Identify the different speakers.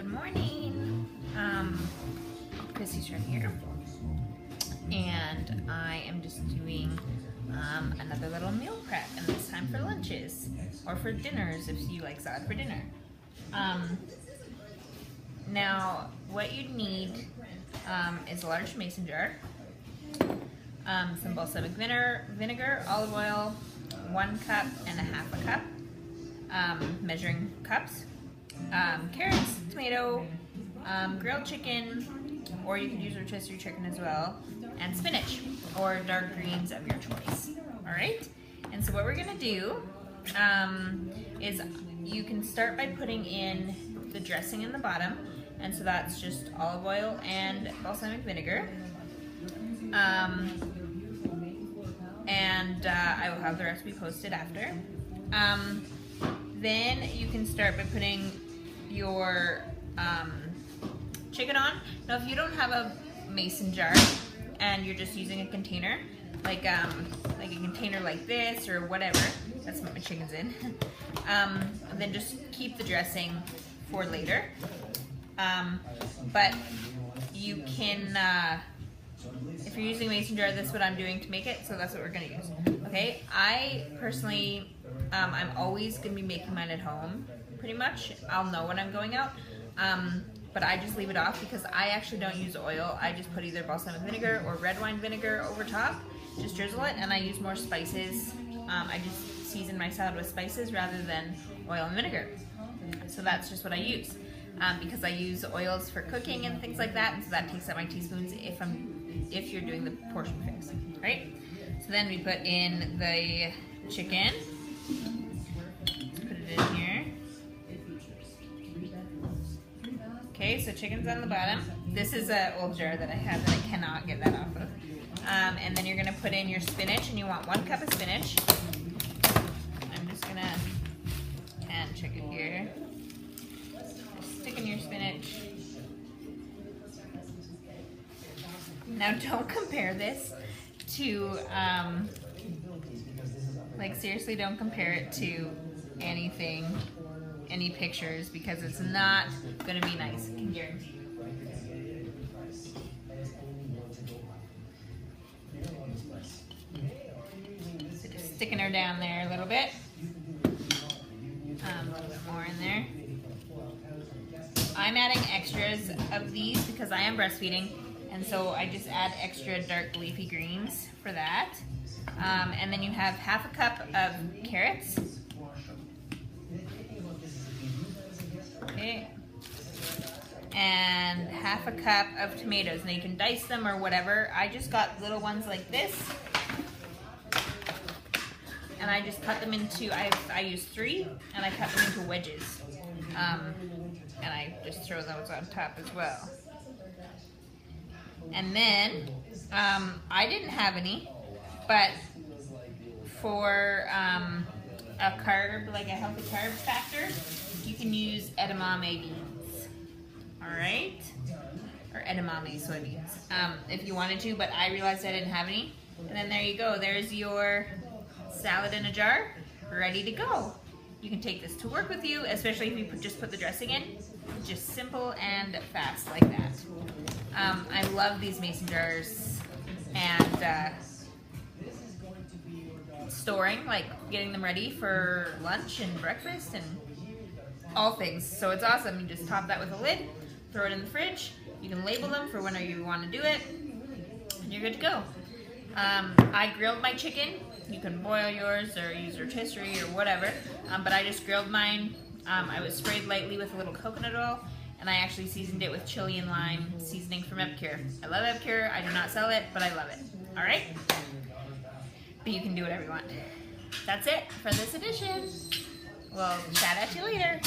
Speaker 1: Good morning. Chrissy's right here, and I am just doing another little meal prep, and it's time for lunches or for dinners if you like salad for dinner. Now, what you need is a large mason jar, some balsamic vinegar, olive oil, 1 cup and a half a cup, measuring cups, carrots, tomato, grilled chicken, or you could use rotisserie chicken as well, and spinach or dark greens of your choice. All right, and so what we're gonna do is you can start by putting in the dressing in the bottom, and so that's just olive oil and balsamic vinegar. I will have the recipe posted after. Then you can start by putting your chicken on. Now, if you don't have a mason jar and you're just using a container, like a container like this or whatever, that's what my chicken's in, then just keep the dressing for later. But you can, if you're using a mason jar, that's what I'm doing to make it, so that's what we're gonna use. Okay, I personally, I'm always gonna be making mine at home, pretty much. I'll know when I'm going out, but I just leave it off because I actually don't use oil. I just put either balsamic vinegar or red wine vinegar over top, just drizzle it, and I use more spices. I just season my salad with spices rather than oil and vinegar. So that's just what I use, because I use oils for cooking and things like that, and so that takes up my teaspoons if you're doing the portion fix, right? So then we put in the chicken. Let's put it in here. Okay, so chicken's on the bottom. This is an old jar that I have that I cannot get that off of. And then you're gonna put in your spinach, and you want 1 cup of spinach. I'm just gonna hand check it here. Stick in your spinach. Now, don't compare this to, like, seriously, don't compare it to anything, any pictures, because it's not gonna be nice, I can guarantee you. So just sticking her down there a little bit. A little bit more in there. I'm adding extras of these because I am breastfeeding, and so I just add extra dark leafy greens for that. And then you have half a cup of carrots. Okay. And half a cup of tomatoes. Now you can dice them or whatever. I just got little ones like this. And I just cut them into, I use 3, and I cut them into wedges. And I just throw those on top as well. And then, I didn't have any, but for a carb, like a healthy carb factor, you can use edamame beans, all right? Or edamame soybeans, if you wanted to, but I realized I didn't have any. And then there you go, there's your salad in a jar, ready to go. You can take this to work with you, especially if you just put the dressing in. Just simple and fast like that. I love these mason jars, and storing, like getting them ready for lunch and breakfast and all things. So it's awesome. You just top that with a lid, throw it in the fridge. You can label them for whenever you want to do it, and you're good to go. I grilled my chicken. You can boil yours or use rotisserie or whatever, but I just grilled mine. I was sprayed lightly with a little coconut oil, and I actually seasoned it with chili and lime seasoning from Epicure. I love Epicure. I do not sell it, but I love it. All right? But you can do whatever you want. That's it for this edition. We'll chat at you later.